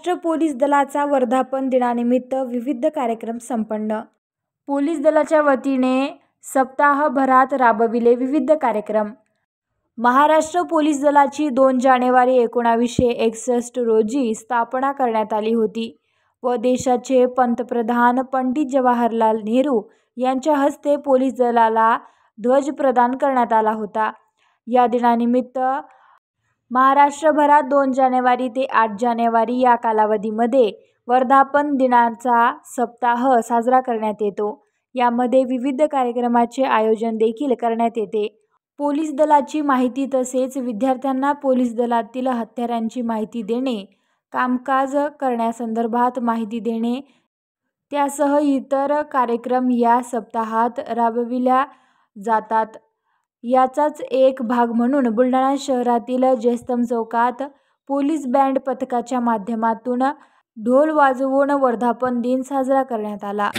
Maharashtra police दलाचा वर्धापन दिनानिमित्त विविध कार्यक्रम संपन्न। पोलीस दलाच्या वतीने सप्ताहभरात राबविले विविध कार्यक्रम। महाराष्ट्र पोलीस दलाची 2 जानेवारी 1961 रोजी स्थापना करण्यात आली होती व देशाचे पंतप्रधान पंडित जवाहरलाल नेहरू यांच्या हस्ते पोलीस दलाला ध्वज प्रदान करण्यात आला होता। या दिनानिमित्त महाराष्ट्रभरात 2 जानेवारी ते 8 जानेवारी या कालावधीमध्ये वर्धापन दिनाचा सप्ताह साजरा करण्यात येतो। यामध्ये विविध कार्यक्रमाचे आयोजन देखील करण्यात येते। पोलीस दलाची माहिती तसेच विद्यार्थ्यांना पोलीस दलातील हत्यारांची माहिती देणे, कामकाज करण्यासंदर्भात माहिती देणे त्यासह इतर कार्यक्रम या सप्ताहात राबविल्या जातात। याचाच एक भाग म्हणून बुलढाणा शहरातील जयस्तंभ चौकात पोलीस बँड पथकाच्या माध्यमातून ढोल वाजवून वर्धापन दिन साजरा करण्यात आला।